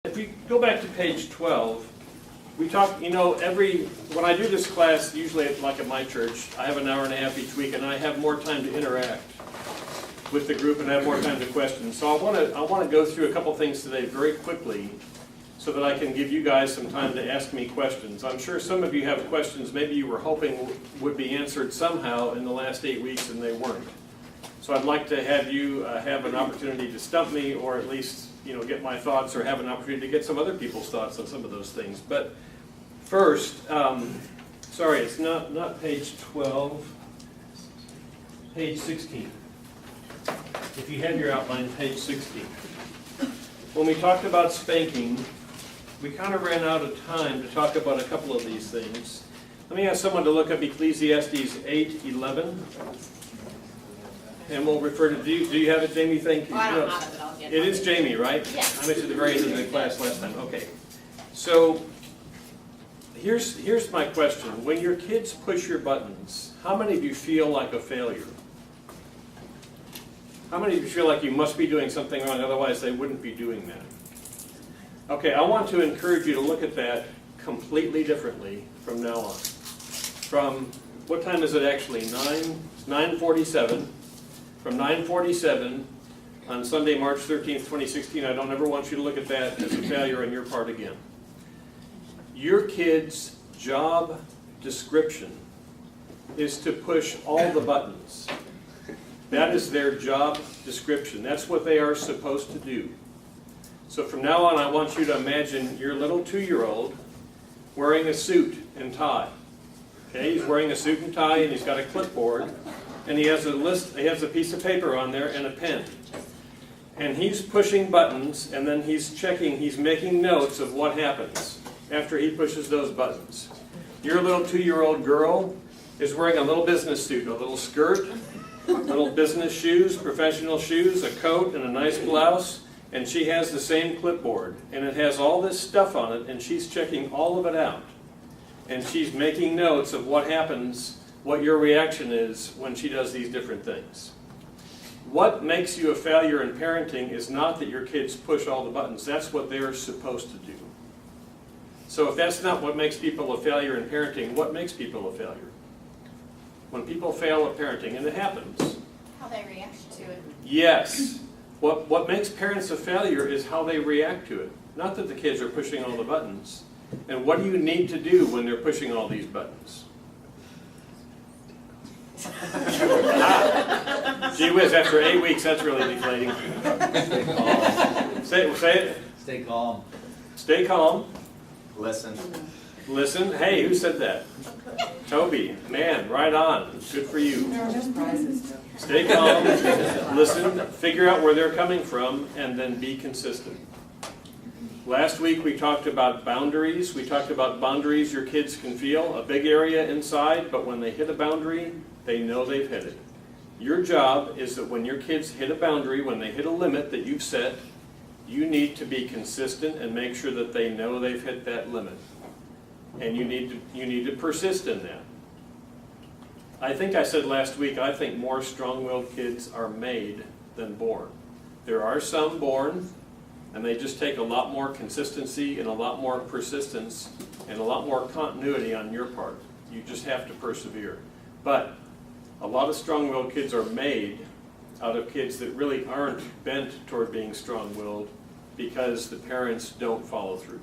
If you go back to page 12, we talk, when I do this class, usually like at my church, I have an hour and a half each week, and I have more time to interact with the group and have more time to question. So I want to go through a couple things today very quickly so that I can give you guys some time to ask me questions. I'm sure some of you have questions maybe you were hoping would be answered somehow in the last 8 weeks and they weren't. So I'd like to have you have an opportunity to stump me, or at least get my thoughts, or have an opportunity to get some other people's thoughts on some of those things. But first, sorry, it's not page 12, page 16. If you have your outline, page 16. When we talked about spanking, we kind of ran out of time to talk about a couple of these things. Let me ask someone to look up Ecclesiastes 8:11. And we'll refer to, do you have it, Jamie? Thank you. Well, I don't have it, but I'll get it. It is Jamie, right? Yes. I mentioned at the very end of the class last time. Okay. So, here's my question. When your kids push your buttons, how many of you feel like a failure? How many of you feel like you must be doing something wrong, otherwise they wouldn't be doing that? Okay, I want to encourage you to look at that completely differently from now on. From, what time is it actually? 9:47. From 9:47 on Sunday, March 13th, 2016, I don't ever want you to look at that as a failure on your part again. Your kid's job description is to push all the buttons. That is their job description. That's what they are supposed to do. So from now on, I want you to imagine your little 2-year-old wearing a suit and tie. Okay, he's wearing a suit and tie, and he's got a clipboard, and he has a piece of paper on there and a pen. And he's pushing buttons, and then he's making notes of what happens after he pushes those buttons. Your little 2-year-old girl is wearing a little business suit, a little skirt, little business shoes, professional shoes, a coat, and a nice blouse, and she has the same clipboard, and it has all this stuff on it, and she's checking all of it out. And she's making notes of what happens, what your reaction is when she does these different things. What makes you a failure in parenting is not that your kids push all the buttons. That's what they're supposed to do. So if that's not what makes people a failure in parenting, what makes people a failure? When people fail at parenting, and it happens. How they react to it. Yes. What makes parents a failure is how they react to it. Not that the kids are pushing all the buttons. And what do you need to do when they're pushing all these buttons? Gee whiz, after 8 weeks, that's really deflating. Stay calm. Say it. Stay calm. Stay calm. Listen. Listen. Hey, who said that? Toby. Man, right on. Good for you. Stay calm. Listen. Figure out where they're coming from, and then be consistent. Last week we talked about boundaries. We talked about boundaries your kids can feel. A big area inside, but when they hit a boundary, they know they've hit it. Your job is that when your kids hit a boundary, when they hit a limit that you've set, you need to be consistent and make sure that they know they've hit that limit. And you need to persist in that. I think I said last week, I think more strong-willed kids are made than born. There are some born, and they just take a lot more consistency and a lot more persistence and a lot more continuity on your part. You just have to persevere. But a lot of strong-willed kids are made out of kids that really aren't bent toward being strong-willed because the parents don't follow through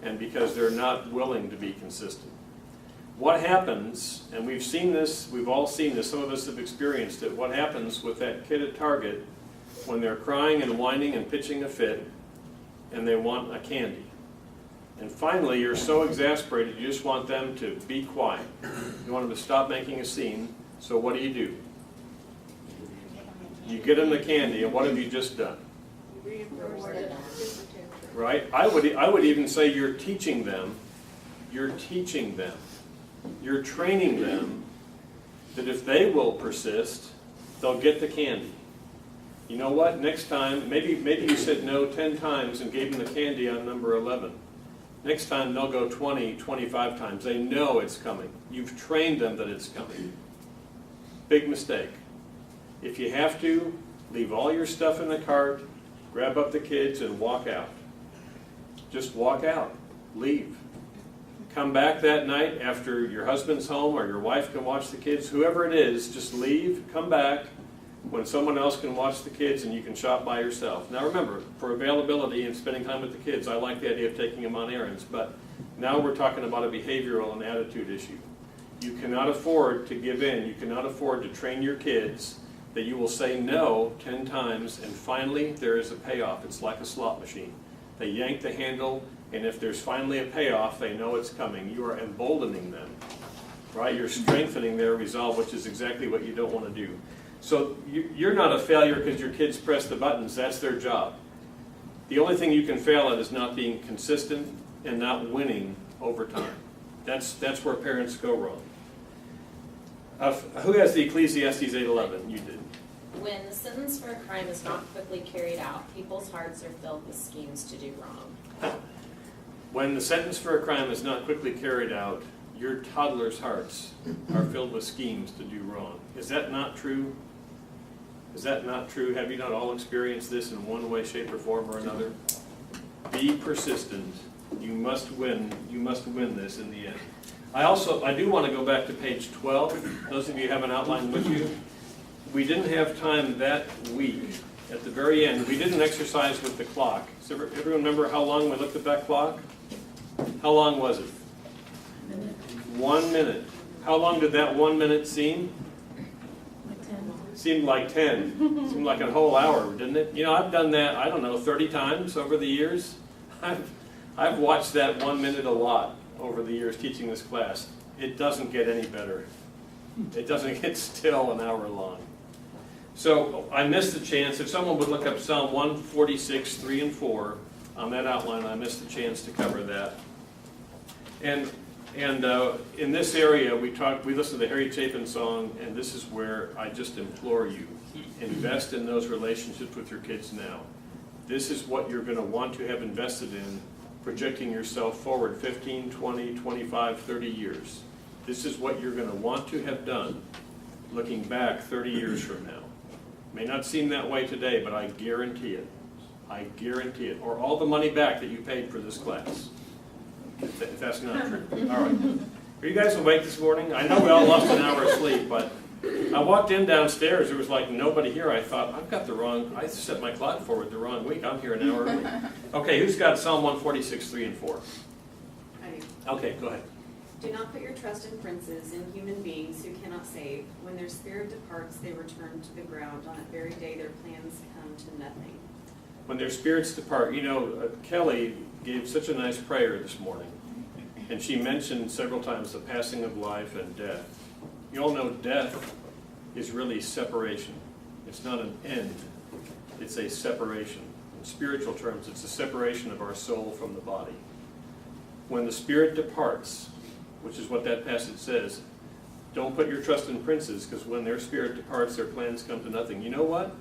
and because they're not willing to be consistent. What happens, and we've seen this, we've all seen this, some of us have experienced it, what happens with that kid at Target when they're crying and whining and pitching a fit and they want a candy. And finally, you're so exasperated, you just want them to be quiet. You want them to stop making a scene, so what do? You get them the candy, and what have you just done? Right? I would even say you're teaching them, you're training them that if they will persist, they'll get the candy. You know what? Next time, maybe you said no 10 times and gave them the candy on number 11. Next time they'll go 20, 25 times. They know it's coming. You've trained them that it's coming. Big mistake. If you have to, leave all your stuff in the cart, grab up the kids and walk out. just walk out, leave. Come back that night after your husband's home or your wife can watch the kids, whoever it is, just leave, come back when someone else can watch the kids and you can shop by yourself. Now remember, for availability and spending time with the kids, I like the idea of taking them on errands, but now we're talking about a behavioral and attitude issue. You cannot afford to give in. You cannot afford to train your kids that you will say no 10 times and finally there is a payoff. It's like a slot machine. They yank the handle, and if there's finally a payoff, they know it's coming. You are emboldening them, right? You're strengthening their resolve, which is exactly what you don't want to do. So you're not a failure because your kids press the buttons. That's their job. The only thing you can fail at is not being consistent and not winning over time. That's where parents go wrong. Who has the Ecclesiastes 8:11? You did. When the sentence for a crime is not quickly carried out, people's hearts are filled with schemes to do wrong. When the sentence for a crime is not quickly carried out, your toddlers' hearts are filled with schemes to do wrong. Is that not true? Is that not true? Have you not all experienced this in one way, shape, or form or another? Be persistent. You must win. You must win this in the end. I do want to go back to page 12. Those of you who have an outline with you. We didn't have time that week. At the very end, we did an exercise with the clock. Does everyone remember how long we looked at that clock? How long was it? 1 minute. How long did that 1 minute seem? Seemed like 10. Seemed like a whole hour, didn't it? You know, I've done that, I don't know, 30 times over the years. I've watched that 1 minute a lot over the years teaching this class. It doesn't get any better. It doesn't get still an hour long. So I missed the chance. If someone would look up Psalm 146, 3 and 4 on that outline, I missed the chance to cover that. And in this area, we listened to the Harry Chapin song, and this is where I just implore you, invest in those relationships with your kids now. This is what you're going to want to have invested in, projecting yourself forward 15, 20, 25, 30 years. This is what you're going to want to have done looking back 30 years from now. May not seem that way today, but I guarantee it. I guarantee it. Or all the money back that you paid for this class. If that's not true. All right. Are you guys awake this morning? I know we all lost an hour of sleep, but I walked in downstairs. There was like nobody here. I thought, I set my clock forward the wrong week. I'm here an hour early. Okay, who's got Psalm 146, 3 and 4? I do. Okay, go ahead. Do not put your trust in princes, in human beings who cannot save. When their spirit departs, they return to the ground. On that very day, their plans come to nothing. When their spirits depart. You know, Kelly gave such a nice prayer this morning, and she mentioned several times the passing of life and death. You all know death is really separation. It's not an end. It's a separation. In spiritual terms, it's a separation of our soul from the body. When the spirit departs, which is what that passage says, don't put your trust in princes, because when their spirit departs, their plans come to nothing. You know what?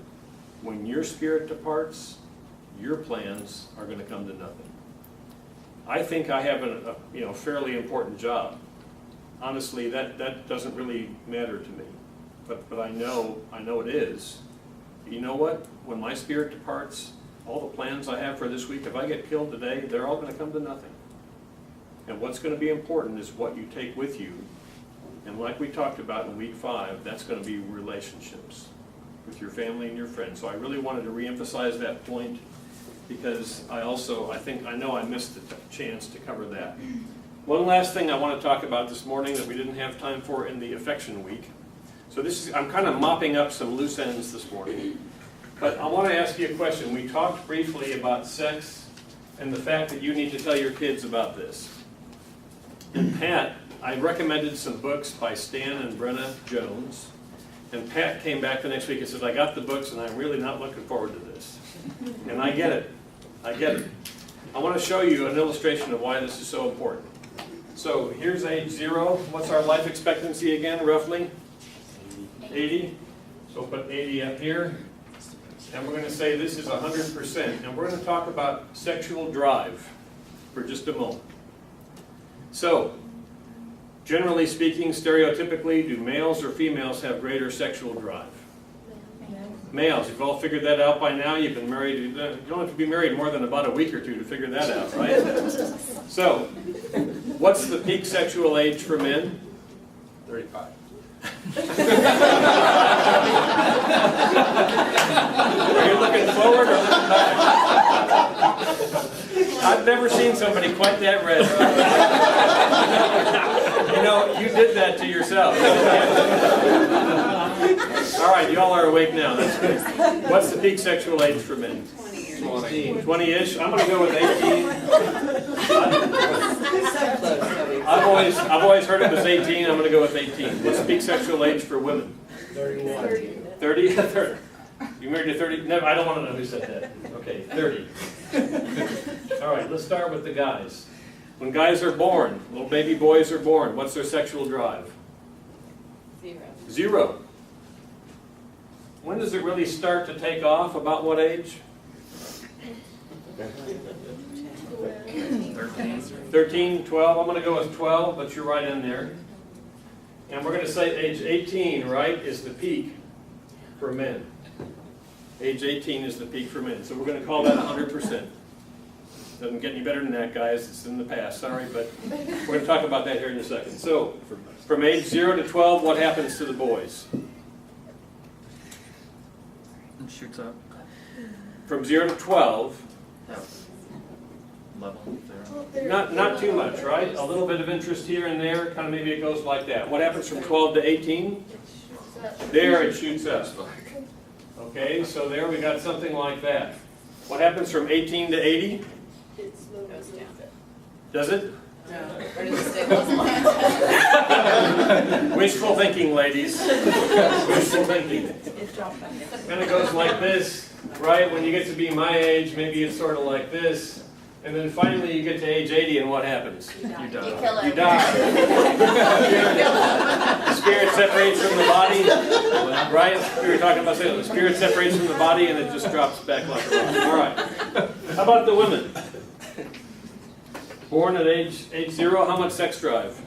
When your spirit departs, your plans are going to come to nothing. I think I have a fairly important job. Honestly, that doesn't really matter to me, but I know it is. You know what? When my spirit departs, all the plans I have for this week, if I get killed today, they're all going to come to nothing. And what's going to be important is what you take with you. And like we talked about in week 5, that's going to be relationships with your family and your friends. So I really wanted to reemphasize that point, because I know I missed the chance to cover that. One last thing I want to talk about this morning that we didn't have time for in the Affection Week. So I'm kind of mopping up some loose ends this morning. But I want to ask you a question. We talked briefly about sex and the fact that you need to tell your kids about this. And Pat, I recommended some books by Stan and Brenna Jones. And Pat came back the next week and said, I got the books and I'm really not looking forward to this. And I get it. I get it. I want to show you an illustration of why this is so important. So here's age 0. What's our life expectancy again, roughly? 80. So we'll put 80 up here. And we're going to say this is 100%. And we're going to talk about sexual drive for just a moment. So, generally speaking, stereotypically, do males or females have greater sexual drive? Males, you've all figured that out by now. You've been married. You don't have to be married more than about a week or two to figure that out, right? So, what's the peak sexual age for men? 35. Are you looking forward or looking back? I've never seen somebody quite that red. You know, you did that to yourself. All right, y'all are awake now. That's good. What's the peak sexual age for men? 20 years. 20-ish. I'm going to go with 18. I've always heard it was 18. I'm going to go with 18. What's the peak sexual age for women? 31. 30? 30. You married to 30? No, I don't want to know who said that. Okay, 30. All right, let's start with the guys. When guys are born, little baby boys are born, what's their sexual drive? 0. When does it really start to take off? About what age? 13, 12. I'm going to go with 12, but you're right in there. And we're going to say age 18, right, is the peak for men. Age 18 is the peak for men. So we're going to call that 100%. Doesn't get any better than that, guys. It's in the past. Sorry, but we're going to talk about that here in a second. So from age 0 to 12, what happens to the boys? It shoots up. From 0 to 12, Level. Zero. not too much, right? A little bit of interest here and there. Kind of maybe it goes like that. What happens from 12 to 18? There it shoots up. Okay, so there we got something like that. What happens from 18 to 80? Goes down. Does it? No. Or does it stay level? Wishful thinking, ladies. Wishful thinking. It dropped back down. Kind of goes like this, right? When you get to be my age, maybe it's sort of like this. And then finally you get to age 80 and what happens? You die. You kill it. You die. The spirit separates from the body, right? We were talking about saying the spirit separates from the body and it just drops back like a rock. All right. How about the women? Born at age 0, how much sex drive?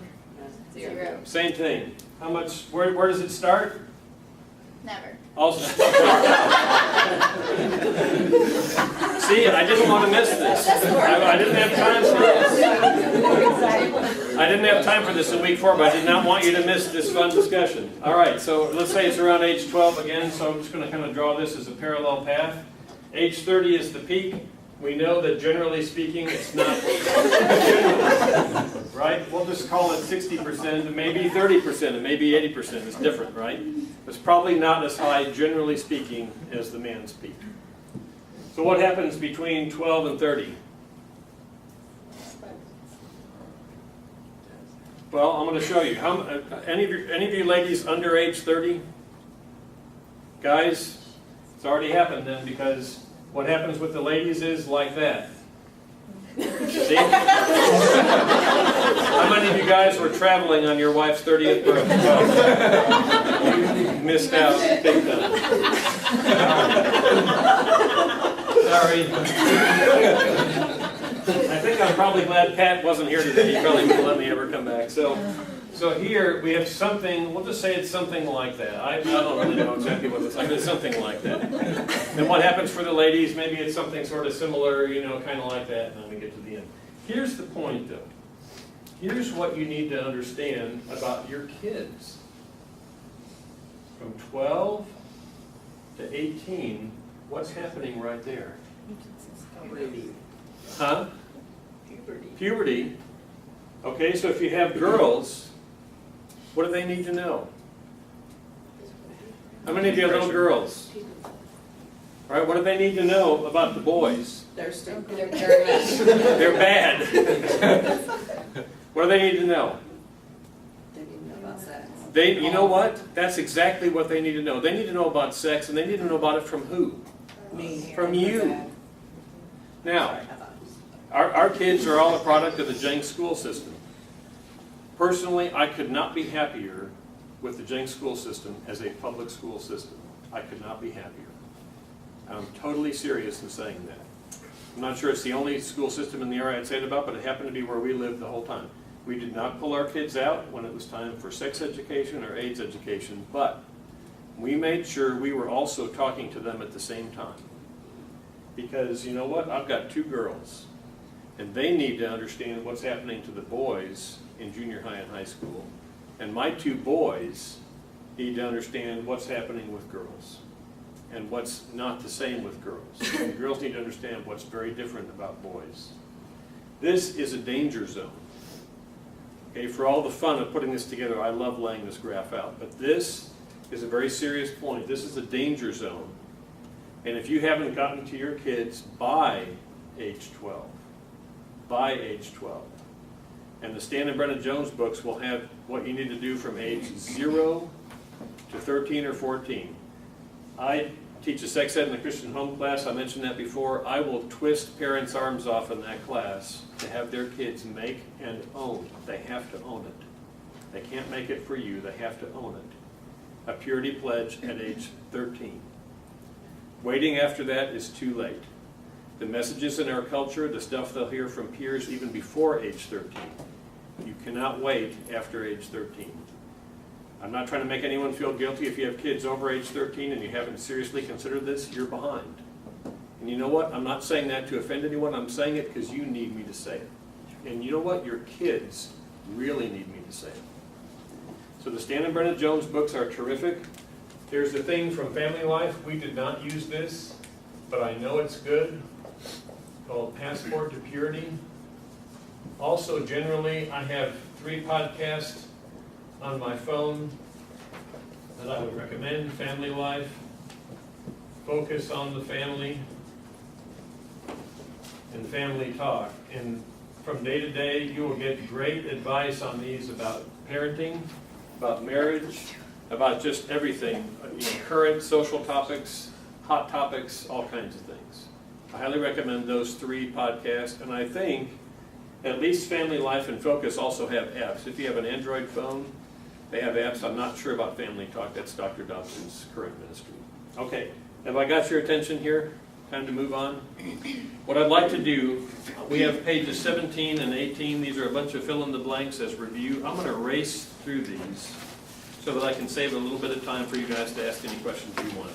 0. Same thing. How much? Where does it start? Never. Also. See, I didn't want to miss this. I didn't have time for this. I didn't have time for this in week 4, but I did not want you to miss this fun discussion. All right, so let's say it's around age 12 again, so I'm just going to kind of draw this as a parallel path. Age 30 is the peak. We know that generally speaking, it's not right? We'll just call it 60%, and maybe 30%, and maybe 80%. It's different, right? It's probably not as high, generally speaking, as the man's peak. So what happens between 12 and 30? Well, I'm going to show you. Any of you ladies under age 30? Guys, it's already happened then, because what happens with the ladies is like that. See? How many of you guys were traveling on your wife's 30th birthday? You missed out big time. Sorry. I think I'm probably glad Pat wasn't here today. He probably wouldn't let me ever come back. So here we have something, we'll just say it's something like that. I don't really know exactly what it's like, but it's something like that. And what happens for the ladies, maybe it's something sort of similar, kind of like that, and then we get to the end. Here's the point, though. Here's what you need to understand about your kids. From 12 to 18, what's happening right there? Huh? Puberty. Okay, so if you have girls, what do they need to know? How many of you have little girls? All right, what do they need to know about the boys? They're nervous. They're bad. What do they need to know? They need to know about sex. You know what? That's exactly what they need to know. They need to know about sex, and they need to know about it from who? Me. From you. Now, our kids are all a product of the Jenks school system. Personally, I could not be happier with the Jenks school system as a public school system. I could not be happier. I'm totally serious in saying that. I'm not sure it's the only school system in the area I'd say it about, but it happened to be where we lived the whole time. We did not pull our kids out when it was time for sex education or AIDS education, but we made sure we were also talking to them at the same time. Because you know what? I've got 2 girls, and they need to understand what's happening to the boys in junior high and high school. And my 2 boys need to understand what's happening with girls and what's not the same with girls. And girls need to understand what's very different about boys. This is a danger zone. Okay, for all the fun of putting this together, I love laying this graph out. But this is a very serious point. This is a danger zone. And if you haven't gotten to your kids by age 12, and the Stan and Brennan Jones books will have what you need to do from age 0 to 13 or 14. I teach a sex ed in the Christian home class. I mentioned that before. I will twist parents' arms off in that class to have their kids make and own. They have to own it. They can't make it for you. They have to own it. A purity pledge at age 13. Waiting after that is too late. The messages in our culture, the stuff they'll hear from peers even before age 13. You cannot wait after age 13. I'm not trying to make anyone feel guilty. If you have kids over age 13 and you haven't seriously considered this, you're behind. And you know what? I'm not saying that to offend anyone. I'm saying it because you need me to say it. And you know what? Your kids really need me to say it. So the Stan and Brennan Jones books are terrific. Here's the thing from Family Life. We did not use this, but I know it's good, called Passport to Purity. Also, generally, I have 3 podcasts on my phone that I would recommend. Family Life, Focus on the Family, and Family Talk. And from day to day, you will get great advice on these about parenting, about marriage, about just everything, current social topics, hot topics, all kinds of things. I highly recommend those 3 podcasts, and I think at least Family Life and Focus also have apps. If you have an Android phone, they have apps. I'm not sure about Family Talk. That's Dr. Dobson's current ministry. Okay, have I got your attention here? Time to move on. What I'd like to do, we have pages 17 and 18. These are a bunch of fill-in-the-blanks as review. I'm going to race through these so that I can save a little bit of time for you guys to ask any questions you want.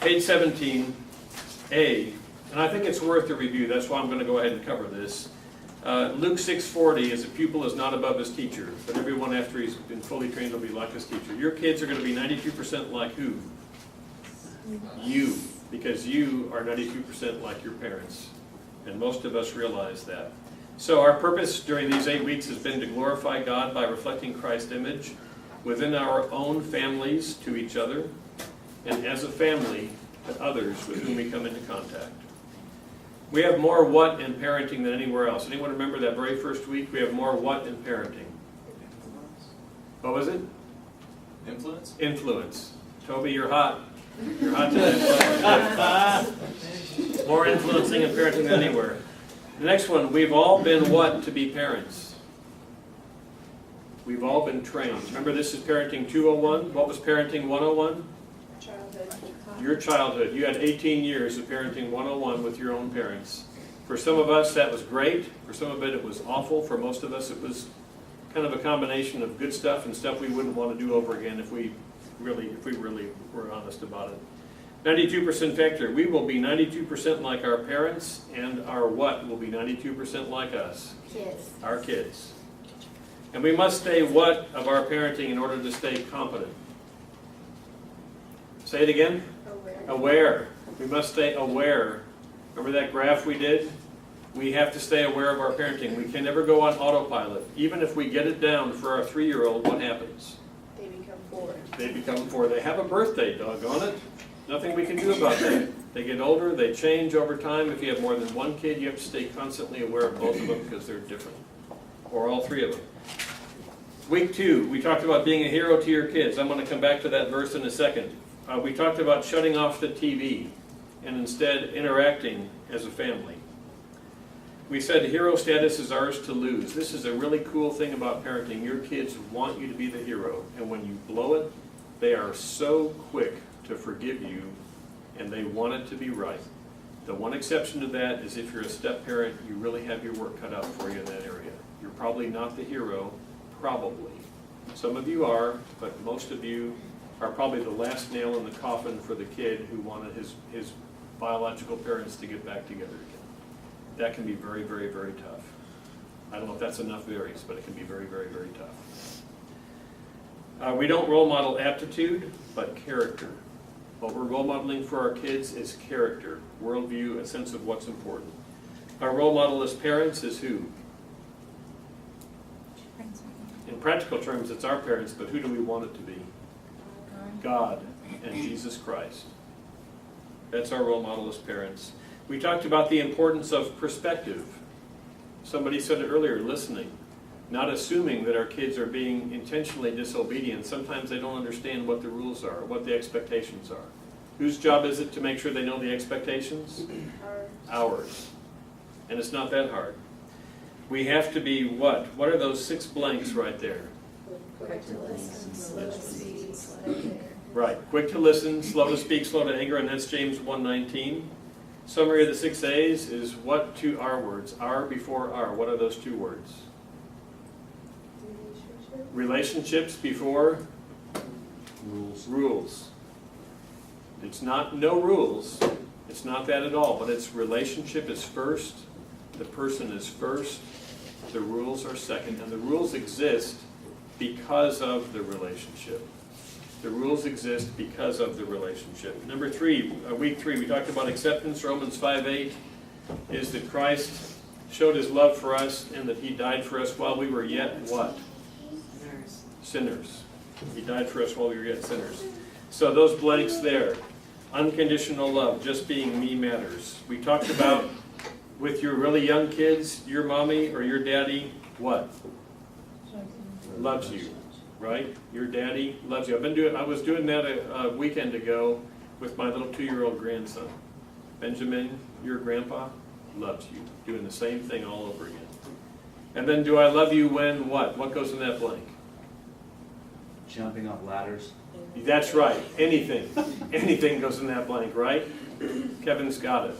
Page 17A, and I think it's worth a review. That's why I'm going to go ahead and cover this. Luke 6:40 is a pupil is not above his teacher, but everyone after he's been fully trained will be like his teacher. Your kids are going to be 92% like who? You, because you are 92% like your parents. And most of us realize that. So our purpose during these 8 weeks has been to glorify God by reflecting Christ's image within our own families to each other, and as a family to others with whom we come into contact. We have more what in parenting than anywhere else. Anyone remember that very first week? We have more what in parenting? What was it? Influence? Influence. Toby, you're hot. You're hot today. More influencing and parenting than anywhere. The next one, we've all been what to be parents? We've all been trained. Remember, this is Parenting 201. What was Parenting 101? Childhood. Your childhood. You had 18 years of Parenting 101 with your own parents. For some of us, that was great. For some of it was awful. For most of us, it was kind of a combination of good stuff and stuff we wouldn't want to do over again if we really were honest about it. 92% factor. We will be 92% like our parents, and our what will be 92% like us. Kids. Our kids. And we must stay what of our parenting in order to stay competent? Say it again. Aware. Aware. We must stay aware. Remember that graph we did? We have to stay aware of our parenting. We can never go on autopilot. Even if we get it down for our 3-year-old, what happens? They become 4. They become 4. They have a birthday, doggone it. Nothing we can do about that. They get older, they change over time. If you have more than one kid, you have to stay constantly aware of both of them because they're different. Or all 3 of them. Week 2, we talked about being a hero to your kids. I'm going to come back to that verse in a second. We talked about shutting off the TV and instead interacting as a family. We said hero status is ours to lose. This is a really cool thing about parenting. Your kids want you to be the hero, and when you blow it, they are so quick to forgive you, and they want it to be right. The one exception to that is if you're a step-parent, you really have your work cut out for you in that area. You're probably not the hero, probably. Some of you are, but most of you are probably the last nail in the coffin for the kid who wanted his biological parents to get back together again. That can be very, very, very tough. I don't know if that's enough varies, but it can be very, very, very tough. We don't role model aptitude, but character. What we're role modeling for our kids is character, worldview, a sense of what's important. Our role model as parents is who? In practical terms, it's our parents, but who do we want it to be? God and Jesus Christ. That's our role model as parents. We talked about the importance of perspective. Somebody said it earlier, listening. Not assuming that our kids are being intentionally disobedient. Sometimes they don't understand what the rules are, what the expectations are. Whose job is it to make sure they know the expectations? Ours. And it's not that hard. We have to be what? What are those 6 blanks right there? Quick to listen, slow to speak, slow to anger. Right. Quick to listen, slow to speak, slow to anger, and that's James 1:19. Summary of the 6 A's is what 2 R words? R before R. What are those 2 words? Relationships before rules. It's not no rules. It's not that at all, but it's relationship is first, the person is first, the rules are second, and the rules exist because of the relationship. The rules exist because of the relationship. Number 3, week 3, we talked about acceptance. Romans 5:8 is that Christ showed his love for us and that he died for us while we were yet what? Sinners. He died for us while we were yet sinners. So those blanks there, unconditional love, just being me matters. We talked about with your really young kids, your mommy or your daddy, what? Loves you, right? Your daddy loves you. I was doing that a weekend ago with my little 2-year-old grandson. Benjamin, your grandpa loves you. Doing the same thing all over again. And then do I love you when what? What goes in that blank? Jumping off ladders. That's right. Anything. Anything goes in that blank, right? Kevin's got it.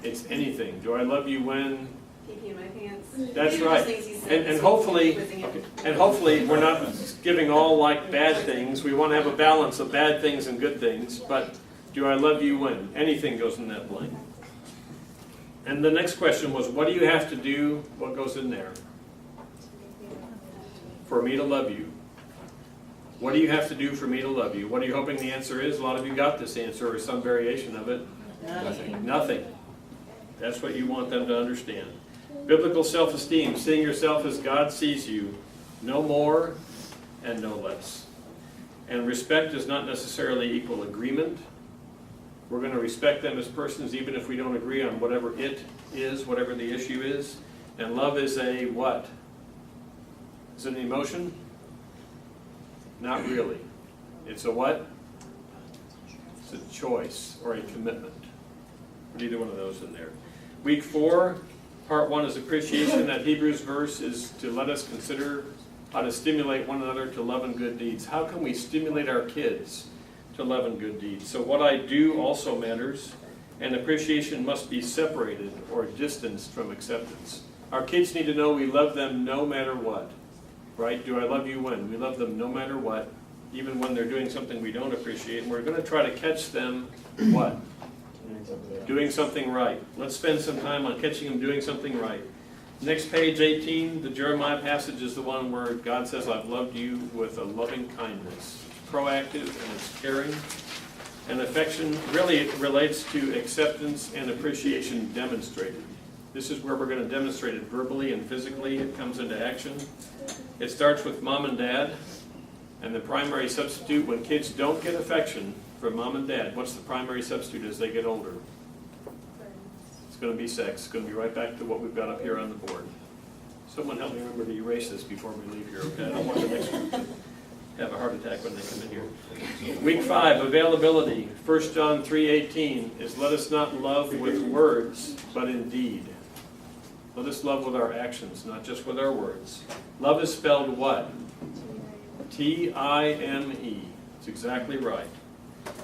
It's anything. Do I love you when? Peeing my pants. That's These are right. just things he said, And so hopefully, quizzing him. and hopefully we're not giving all like bad things. We want to have a balance of bad things and good things. But do I love you when? Anything goes in that blank. And the next question was, what do you have to do? What goes in there? For me to love you. What do you have to do for me to love you? What are you hoping the answer is? A lot of you got this answer or some variation of it. Nothing. Nothing. That's what you want them to understand. Biblical self-esteem, seeing yourself as God sees you, no more and no less. And respect does not necessarily equal agreement. We're going to respect them as persons even if we don't agree on whatever it is, whatever the issue is. And love is a what? Is it an emotion? Not really. It's a what? It's a choice or a commitment. Put either one of those in there. Week 4, part 1 is appreciation. That Hebrews verse is to let us consider how to stimulate one another to love and good deeds. How can we stimulate our kids to love and good deeds? So what I do also matters, and appreciation must be separated or distanced from acceptance. Our kids need to know we love them no matter what. Right? Do I love you when? We love them no matter what, even when they're doing something we don't appreciate. And we're going to try to catch them, what? Doing something right. Let's spend some time on catching them doing something right. Next page, 18, the Jeremiah passage is the one where God says, I've loved you with a loving kindness. It's proactive and it's caring. And affection really relates to acceptance and appreciation demonstrated. This is where we're going to demonstrate it verbally and physically. It comes into action. It starts with mom and dad. And the primary substitute, when kids don't get affection from mom and dad, what's the primary substitute as they get older? It's going to be sex. It's going to be right back to what we've got up here on the board. Someone help me remember to erase this before we leave here, okay? I don't want the next group to have a heart attack when they come in here. Week 5, availability. 1 John 3:18 is let us not love with words, but in deed. Let us love with our actions, not just with our words. Love is spelled what? T-I-M-E. It's exactly right.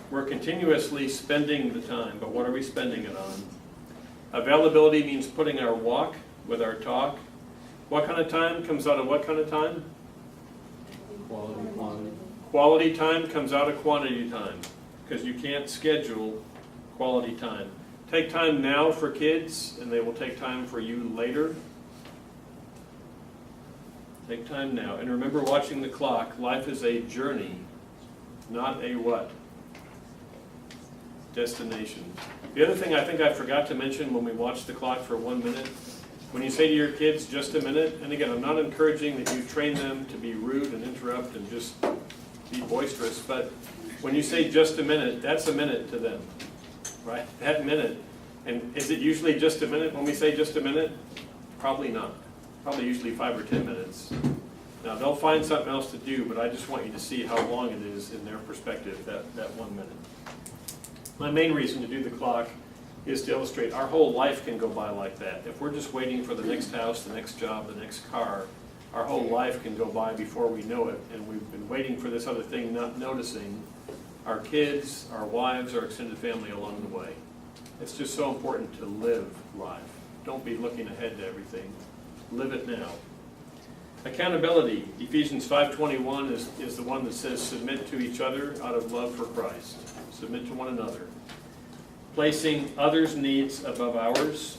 We're continuously spending the time, but what are we spending it on? Availability means putting our walk with our talk. What kind of time comes out of what kind of time? Quality, quantity. Quality time comes out of quantity time, because you can't schedule quality time. Take time now for kids, and they will take time for you later. Take time now. And remember, watching the clock, life is a journey, not a what? Destination. The other thing I think I forgot to mention when we watch the clock for 1 minute, when you say to your kids, just a minute, and again, I'm not encouraging that you train them to be rude and interrupt and just be boisterous, but when you say just a minute, that's a minute to them, right? That minute. And is it usually just a minute when we say just a minute? Probably not. Probably usually 5 or 10 minutes. Now, they'll find something else to do, but I just want you to see how long it is in their perspective, that 1 minute. My main reason to do the clock is to illustrate our whole life can go by like that. If we're just waiting for the next house, the next job, the next car, our whole life can go by before we know it, and we've been waiting for this other thing, not noticing our kids, our wives, our extended family along the way. It's just so important to live life. Don't be looking ahead to everything. Live it now. Accountability. Ephesians 5:21 is the one that says, submit to each other out of love for Christ. Submit to one another. Placing others' needs above ours.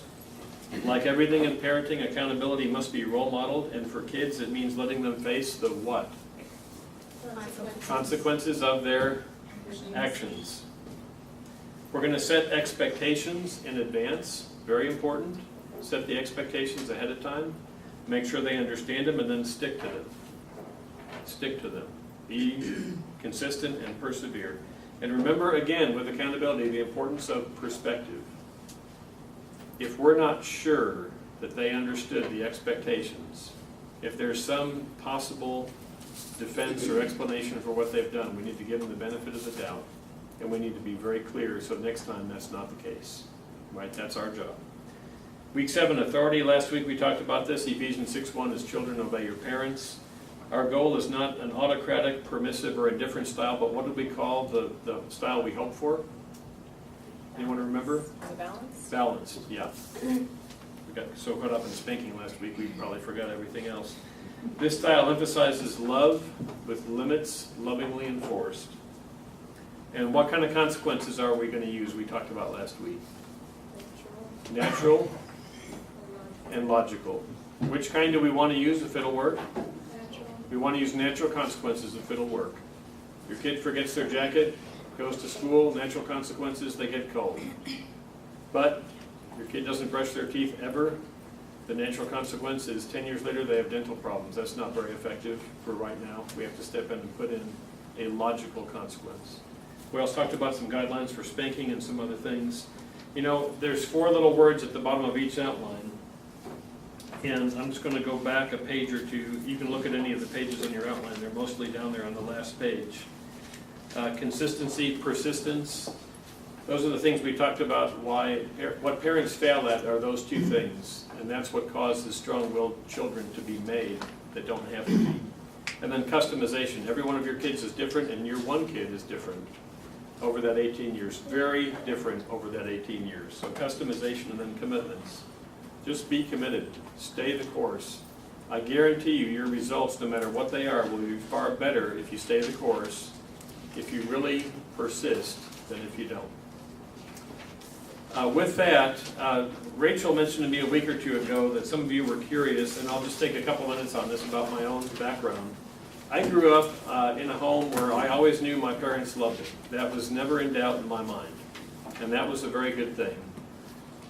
Like everything in parenting, accountability must be role modeled, and for kids it means letting them face the what? Consequences of their actions. We're going to set expectations in advance. Very important. Set the expectations ahead of time. Make sure they understand them, and then stick to them. Stick to them. Be consistent and persevere. And remember, again, with accountability, the importance of perspective. If we're not sure that they understood the expectations, if there's some possible defense or explanation for what they've done, we need to give them the benefit of the doubt, and we need to be very clear so next time that's not the case. Right? That's our job. Week 7, authority. Last week we talked about this. Ephesians 6:1 is children, obey your parents. Our goal is not an autocratic, permissive, or indifferent style, but what do we call the style we hope for? Anyone remember? The balance? Balanced, yeah. We got so caught up in spanking last week, we probably forgot everything else. This style emphasizes love with limits lovingly enforced. And what kind of consequences are we going to use? We talked about last week. Natural and logical. Which kind do we want to use if it'll work? Natural. We want to use natural consequences if it'll work. Your kid forgets their jacket, goes to school, natural consequences, they get cold. But your kid doesn't brush their teeth ever, the natural consequence is 10 years later they have dental problems. That's not very effective for right now. We have to step in and put in a logical consequence. We also talked about some guidelines for spanking and some other things. You know, there's 4 little words at the bottom of each outline. And I'm just going to go back a page or two. You can look at any of the pages on your outline. They're mostly down there on the last page. Consistency, persistence. Those are the things we talked about. What parents fail at are those 2 things. And that's what causes strong-willed children to be made that don't have to be. And then customization. Every one of your kids is different, and your one kid is different over that 18 years. Very different over that 18 years. So customization and then commitments. Just be committed. Stay the course. I guarantee you your results, no matter what they are, will be far better if you stay the course, if you really persist, than if you don't. With that, Rachel mentioned to me a week or 2 ago that some of you were curious, and I'll just take a couple minutes on this about my own background. I grew up in a home where I always knew my parents loved it. That was never in doubt in my mind, and that was a very good thing.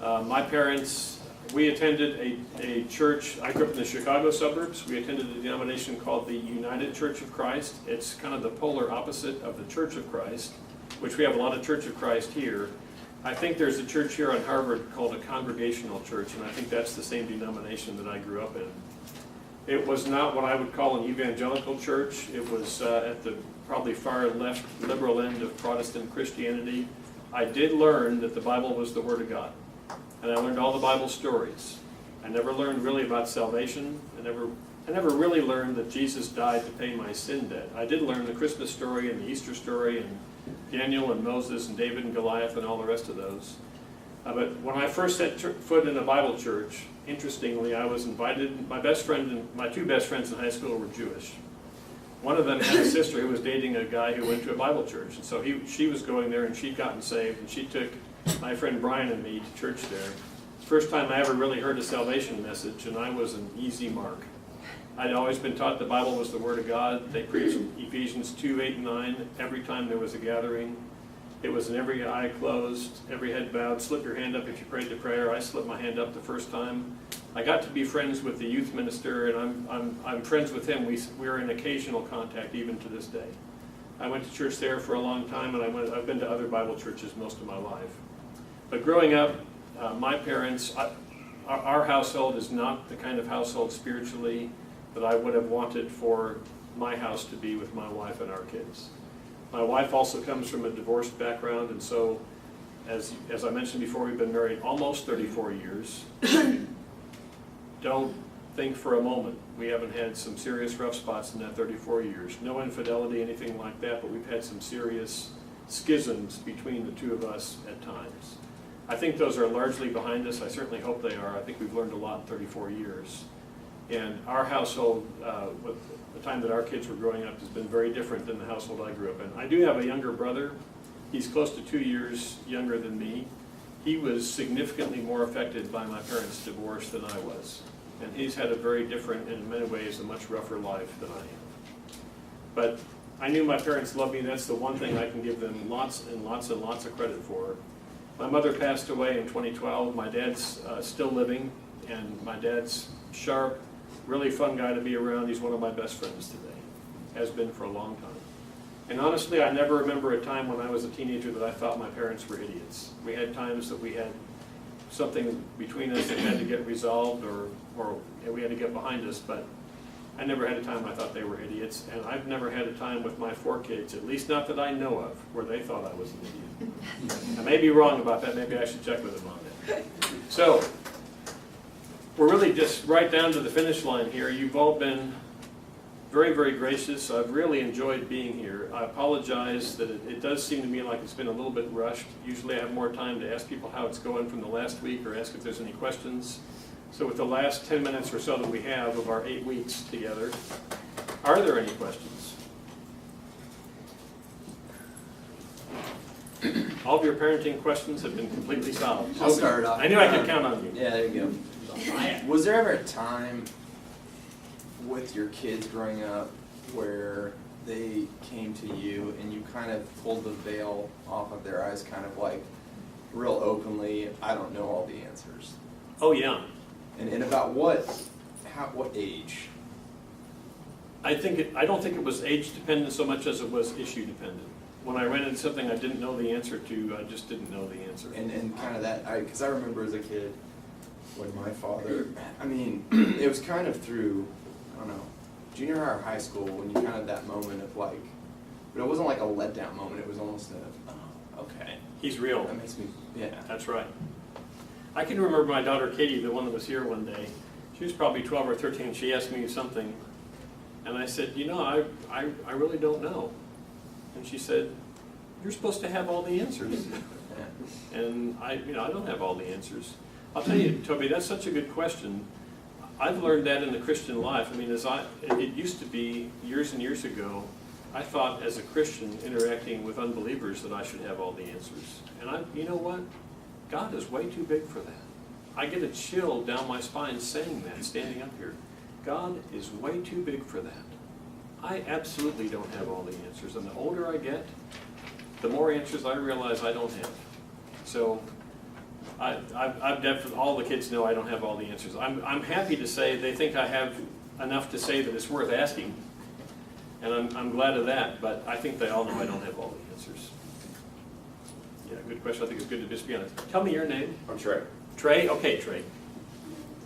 My parents, we attended a church. I grew up in the Chicago suburbs. We attended a denomination called the United Church of Christ. It's kind of the polar opposite of the Church of Christ, which we have a lot of Church of Christ here. I think there's a church here on Harvard called a Congregational Church, and I think that's the same denomination that I grew up in. It was not what I would call an evangelical church. It was at the probably far left liberal end of Protestant Christianity. I did learn that the Bible was the Word of God, and I learned all the Bible stories. I never learned really about salvation. I never really learned that Jesus died to pay my sin debt. I did learn the Christmas story and the Easter story and Daniel and Moses and David and Goliath and all the rest of those. But when I first set foot in a Bible church, interestingly, I was invited. My 2 best friends in high school were Jewish. one of them had a sister who was dating a guy who went to a Bible church. And so she was going there and she'd gotten saved, and she took my friend Brian and me to church there. First time I ever really heard a salvation message, and I was an easy mark. I'd always been taught the Bible was the Word of God. They preached Ephesians 2, 8, and 9 every time there was a gathering. It was in every eye closed, every head bowed. Slip your hand up if you prayed the prayer. I slipped my hand up the first time. I got to be friends with the youth minister, and I'm friends with him. We're in occasional contact even to this day. I went to church there for a long time, and I've been to other Bible churches most of my life. But growing up, my parents, our household is not the kind of household spiritually that I would have wanted for my house to be with my wife and our kids. My wife also comes from a divorced background, and so, as I mentioned before, we've been married almost 34 years. Don't think for a moment we haven't had some serious rough spots in that 34 years. No infidelity, anything like that, but we've had some serious schisms between the two of us at times. I think those are largely behind us. I certainly hope they are. I think we've learned a lot in 34 years. And our household, with the time that our kids were growing up, has been very different than the household I grew up in. I do have a younger brother. He's close to 2 years younger than me. He was significantly more affected by my parents' divorce than I was. And he's had a very different, in many ways, a much rougher life than I have. But I knew my parents loved me. That's the one thing I can give them lots and lots and lots of credit for. My mother passed away in 2012. My dad's still living, and my dad's sharp, really fun guy to be around. He's one of my best friends today. Has been for a long time. And honestly, I never remember a time when I was a teenager that I thought my parents were idiots. We had times that we had something between us that had to get resolved or we had to get behind us, but I never had a time I thought they were idiots, and I've never had a time with my 4 kids, at least not that I know of, where they thought I was an idiot. I may be wrong about that. Maybe I should check with them on that. So, we're really just right down to the finish line here. You've all been very, very gracious. I've really enjoyed being here. I apologize that it does seem to me like it's been a little bit rushed. Usually I have more time to ask people how it's going from the last week or ask if there's any questions. So with the last 10 minutes or so that we have of our 8 weeks together, are there any questions? All of your parenting questions have been completely solved. I'll start off. I knew I could count on you. Yeah, there you go. Was there ever a time with your kids growing up where they came to you and you kind of pulled the veil off of their eyes, kind of like real openly, I don't know all the answers? Oh yeah. And about what age? I don't think it was age dependent so much as it was issue dependent. When I ran into something I didn't know the answer to, I just didn't know the answer. And kind of that, because I remember as a kid when my father, I mean, it was kind of through, I don't know, junior high or high school when you kind of that moment of like, but it wasn't like a letdown moment, it was almost a, oh, okay. He's real. That makes me, yeah. That's right. I can remember my daughter Katie, the one that was here one day. She was probably 12 or 13. She asked me something, and I said, you know, I really don't know. And she said, you're supposed to have all the answers. And I don't have all the answers. I'll tell you, Toby, that's such a good question. I've learned that in the Christian life. I mean, it used to be years and years ago, I thought as a Christian interacting with unbelievers that I should have all the answers. And you know what? God is way too big for that. I get a chill down my spine saying that, standing up here. God is way too big for that. I absolutely don't have all the answers. And the older I get, the more answers I realize I don't have. So I've definitely, all the kids know I don't have all the answers. I'm happy to say they think I have enough to say that it's worth asking. And I'm glad of that, but I think they all know I don't have all the answers. Yeah, good question. I think it's good to just be honest. Tell me your name. I'm Trey. Trey? Okay, Trey.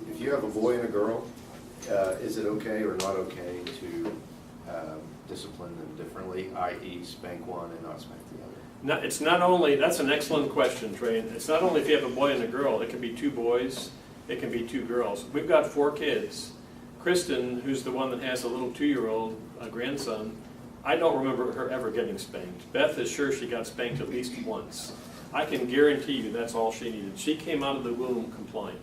If you have a boy and a girl, is it okay or not okay to discipline them differently, i.e. spank one and not spank the other? No, it's not only, that's an excellent question, Trey. It's not only if you have a boy and a girl. It can be 2 boys. It can be 2 girls. We've got 4 kids. Kristen, who's the one that has a little 2-year-old grandson, I don't remember her ever getting spanked. Beth is sure she got spanked at least once. I can guarantee you that's all she needed. She came out of the womb compliant.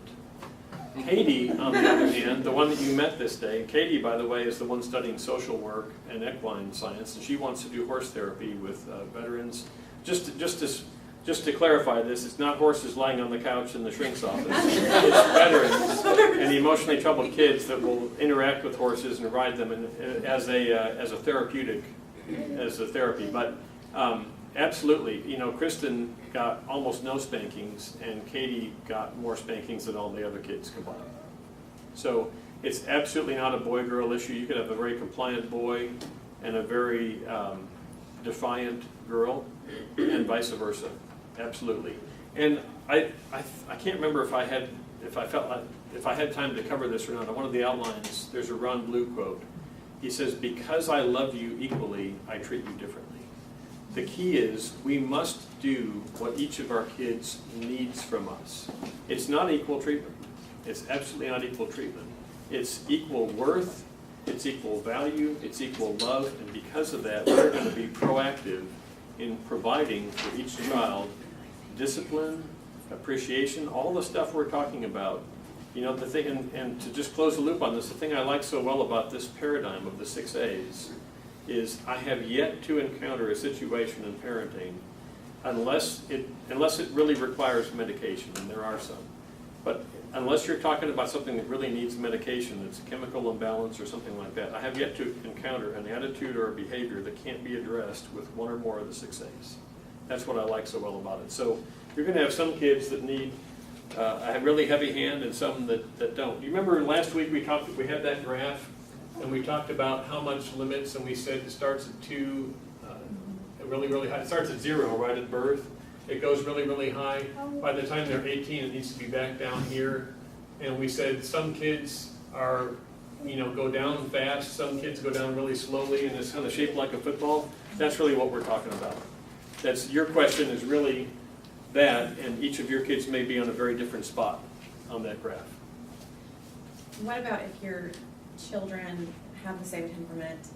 Katie, on the other hand, the one that you met this day, Katie, by the way, is the one studying social work and equine science, and she wants to do horse therapy with veterans. Just to clarify this, it's not horses lying on the couch in the shrink's office. It's veterans and emotionally troubled kids that will interact with horses and ride them as a therapeutic, as a therapy. But absolutely, you know, Kristen got almost no spankings, and Katie got more spankings than all the other kids combined. So it's absolutely not a boy-girl issue. You could have a very compliant boy and a very defiant girl, and vice versa. Absolutely. And I can't remember if I had time to cover this or not. On one of the outlines, there's a Ron Blue quote. He says, "Because I love you equally, I treat you differently." The key is we must do what each of our kids needs from us. It's not equal treatment. It's absolutely not equal treatment. It's equal worth, it's equal value, it's equal love, and because of that, we're going to be proactive in providing for each child discipline, appreciation, all the stuff we're talking about. You know, the thing, and to just close the loop on this, the thing I like so well about this paradigm of the 6 A's is I have yet to encounter a situation in parenting, unless it really requires medication, and there are some. But unless you're talking about something that really needs medication, it's a chemical imbalance or something like that, I have yet to encounter an attitude or a behavior that can't be addressed with one or more of the 6 A's. That's what I like so well about it. So you're going to have some kids that need a really heavy hand and some that don't. You remember last week we had that graph, and we talked about how much limits, and we said it starts at 2, really, really high. It starts at 0 right at birth. It goes really, really high. By the time they're 18, it needs to be back down here. And we said some kids are, you know, go down fast. Some kids go down really slowly, and it's kind of shaped like a football. That's really what we're talking about. That's your question is really that, and each of your kids may be on a very different spot on that graph. What about if your children have the same temperament,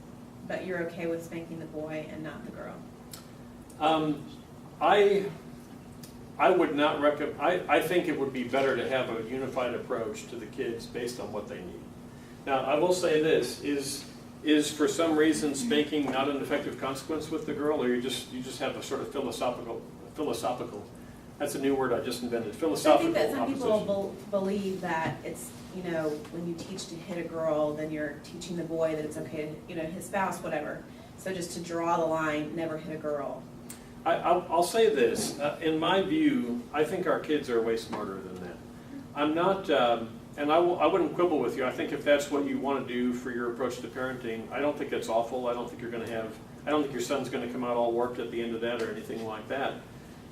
but you're okay with spanking the boy and not the girl? I would not recommend. I think it would be better to have a unified approach to the kids based on what they need. Now, I will say this: is for some reason spanking not an effective consequence with the girl, or you just have a sort of philosophical. That's a new word I just invented. Philosophical I think that some opposition. people believe that it's, you know, when you teach to hit a girl, then you're teaching the boy that it's okay to, you know, his spouse, whatever. So just to draw the line, never hit a girl. I'll say this. In my view, I think our kids are way smarter than that. I'm not, and I wouldn't quibble with you. I think if that's what you want to do for your approach to parenting, I don't think that's awful. I don't think your son's going to come out all warped at the end of that or anything like that.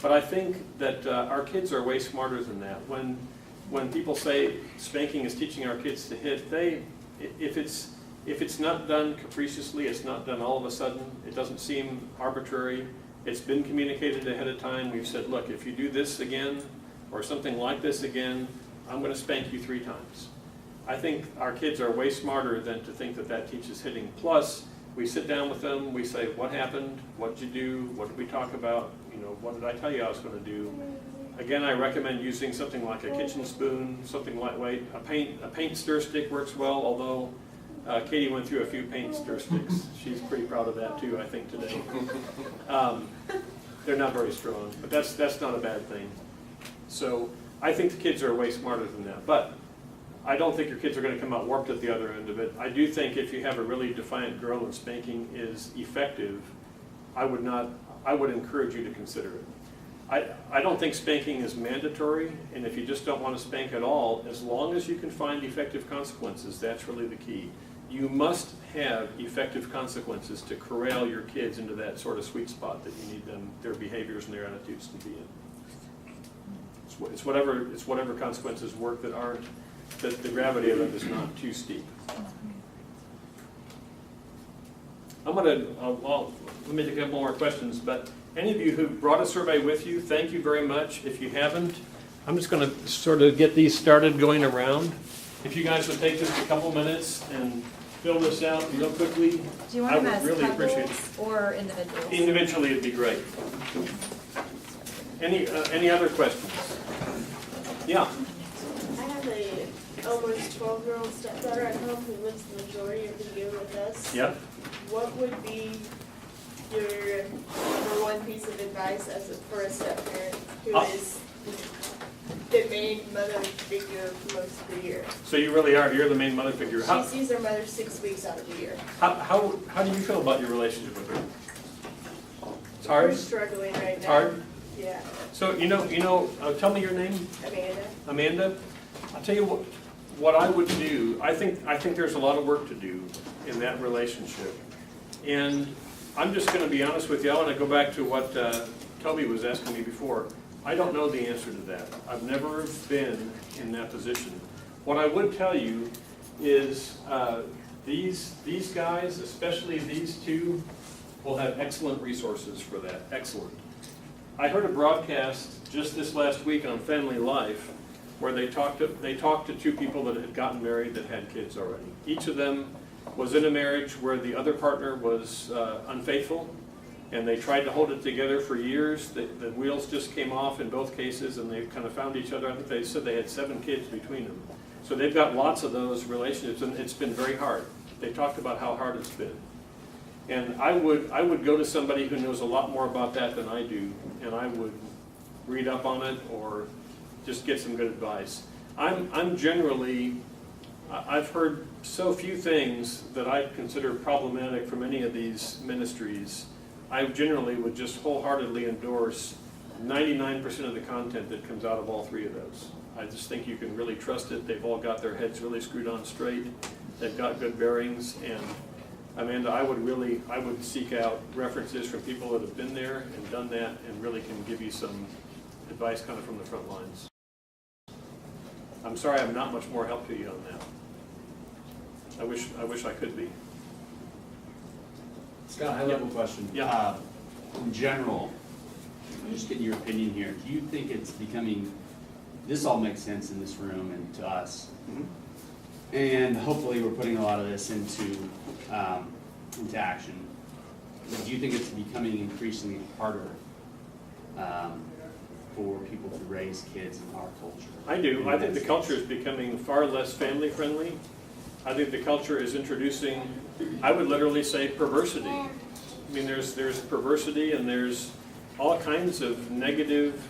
But I think that our kids are way smarter than that. When people say spanking is teaching our kids to hit, if it's not done capriciously, it's not done all of a sudden, it doesn't seem arbitrary, it's been communicated ahead of time. We've said, look, if you do this again or something like this again, I'm going to spank you 3 times. I think our kids are way smarter than to think that that teaches hitting. Plus, we sit down with them, we say, what happened? What did you do? What did we talk about? You know, what did I tell you I was going to do? Again, I recommend using something like a kitchen spoon, something lightweight. A paint stir stick works well, although Katie went through a few paint stir sticks. She's pretty proud of that too, I think, today. They're not very strong, but that's not a bad thing. So I think the kids are way smarter than that. But I don't think your kids are going to come out warped at the other end of it. I do think if you have a really defiant girl and spanking is effective, I would encourage you to consider it. I don't think spanking is mandatory, and if you just don't want to spank at all, as long as you can find effective consequences, that's really the key. You must have effective consequences to corral your kids into that sort of sweet spot that you need them, their behaviors and their attitudes to be in. It's whatever consequences work that aren't, that the gravity of it is not too steep. Let me take a couple more questions, but any of you who brought a survey with you, thank you very much. If you haven't, I'm just going to sort of get these started going around. If you guys would take just a couple minutes and fill this out real quickly, Do you want I them would as really appreciate it. couples or individuals? Individually, it'd be great. Any other questions? Yeah. I have a almost 12-year-old stepdaughter at home who lives the majority of the year with us. Yep. What would be your number one piece of advice for a step-parent who is the main mother figure for most of the year? So you really are, you're the main mother figure. She sees her mother 6 weeks out of the year. How do you feel about your relationship with her? It's hard? We're struggling right now. It's hard? Yeah. So, tell me your name, Amanda? Amanda. I'll tell you what I would do. I think there's a lot of work to do in that relationship. And I'm just gonna be honest with you. I wanna go back to what Toby was asking me before. I don't know the answer to that. I've never been in that position. What I would tell you is these guys, especially these two, will have excellent resources for that, excellent. I heard a broadcast just this last week on Family Life where they talked to two people that had gotten married that had kids already. Each of them was in a marriage where the other partner was unfaithful, and they tried to hold it together for years. The wheels just came off in both cases, and they kind of found each other. I think they said they had 7 kids between them. So they've got lots of those relationships, and it's been very hard. They talked about how hard it's been. And I would go to somebody who knows a lot more about that than I do, and I would read up on it or just get some good advice. I'm generally, I've heard so few things that I consider problematic from any of these ministries. I generally would just wholeheartedly endorse 99% of the content that comes out of all 3 of those. I just think you can really trust it. They've all got their heads really screwed on straight. They've got good bearings, and Amanda, I would seek out references from people that have been there and done that and really can give you some advice kind of from the front lines. I'm sorry I'm not much more help to you on that. I wish I could be. Scott, high level question. Yeah. In general, I'm just getting your opinion here. Do you think it's becoming, this all makes sense in this room and to us, and hopefully we're putting a lot of this into action. But do you think it's becoming increasingly harder for people to raise kids in our culture? I do. I think the culture is becoming far less family friendly. I think the culture is introducing, I would literally say, perversity. I mean, there's perversity, and there's all kinds of negative.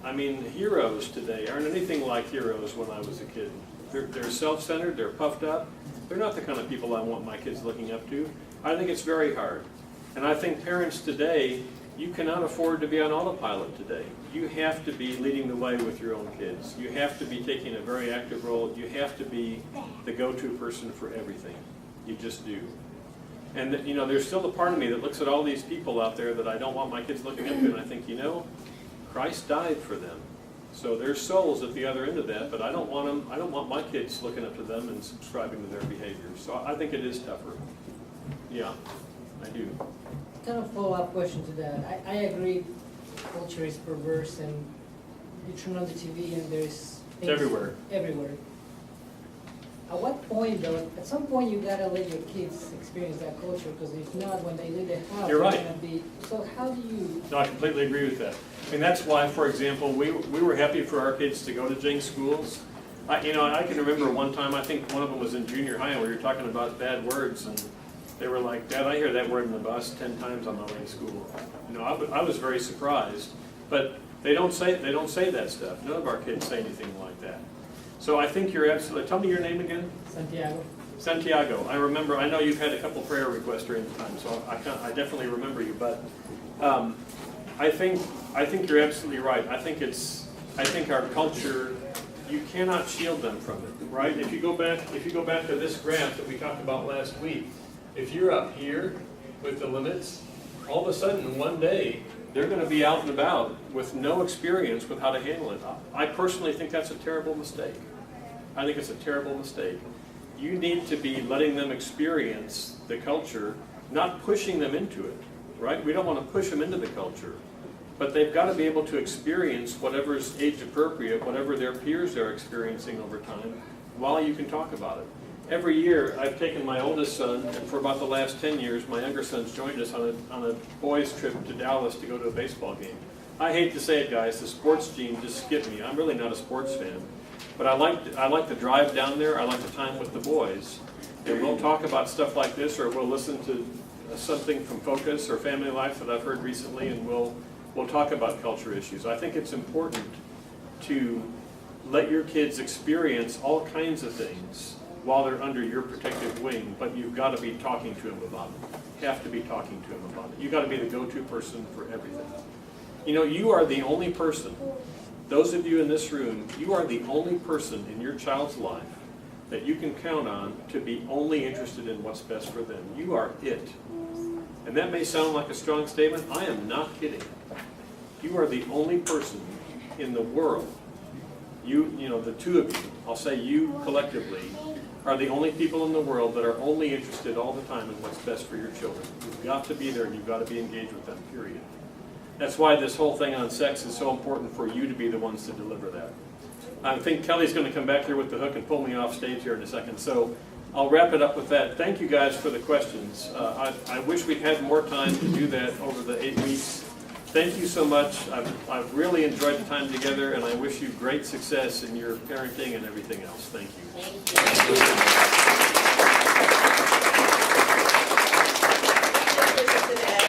I mean, heroes today aren't anything like heroes when I was a kid. They're self-centered, they're puffed up. They're not the kind of people I want my kids looking up to. I think it's very hard. And I think parents today, you cannot afford to be on autopilot today. You have to be leading the way with your own kids. You have to be taking a very active role. You have to be the go-to person for everything. You just do. And there's still a part of me that looks at all these people out there that I don't want my kids looking up to, and I think, Christ died for them. So there's souls at the other end of that, but I don't want my kids looking up to them and subscribing to their behavior. So I think it is tougher. Yeah, I do. Kind of follow-up question to that. I agree culture is perverse, and you turn on the TV and there's things everywhere. At what point though, at some point you gotta let your kids experience that culture, because if not, when they leave the house, You're right. they're gonna be, so how do you? No, I completely agree with that. I mean, that's why, for example, we were happy for our kids to go to Jenks schools. I can remember one time, I think one of them was in junior high, and we were talking about bad words, and they were like, "Dad, I hear that word in the bus 10 times on my way to school." I was very surprised, but they don't say that stuff. None of our kids say anything like that. So I think you're absolutely. Tell me your name again. Santiago. Santiago. I know you've had a couple prayer requests during the time, so I definitely remember you. But I think you're absolutely right. I think our culture, you cannot shield them from it, right? If you go back to this graph that we talked about last week, if you're up here with the limits, all of a sudden one day they're going to be out and about with no experience with how to handle it. I personally think that's a terrible mistake. I think it's a terrible mistake. You need to be letting them experience the culture, not pushing them into it, right? We don't want to push them into the culture, but they've got to be able to experience whatever's age appropriate, whatever their peers are experiencing over time, while you can talk about it. Every year, I've taken my oldest son, and for about the last 10 years, my younger son's joined us on a boys' trip to Dallas to go to a baseball game. I hate to say it, guys, the sports gene just skipped me. I'm really not a sports fan. But I like to drive down there, I like the time with the boys, and we'll talk about stuff like this, or we'll listen to something from Focus or Family Life that I've heard recently, and we'll talk about culture issues. I think it's important to let your kids experience all kinds of things while they're under your protective wing, but you've got to be talking to them about it. You have to be talking to them about it. You've got to be the go-to person for everything. You know, you are the only person, those of you in this room, you are the only person in your child's life that you can count on to be only interested in what's best for them. You are it. And that may sound like a strong statement. I am not kidding. You are the only person in the world. You know, the two of you, I'll say you collectively, are the only people in the world that are only interested all the time in what's best for your children. You've got to be there and you've got to be engaged with them, period. That's why this whole thing on sex is so important for you to be the ones to deliver that. I think Kelly's going to come back here with the hook and pull me off stage here in a second. So I'll wrap it up with that. Thank you guys for the questions. I wish we had more time to do that over the 8 weeks. Thank you so much. I've really enjoyed the time together, and I wish you great success in your parenting and everything else. Thank you. Thank you.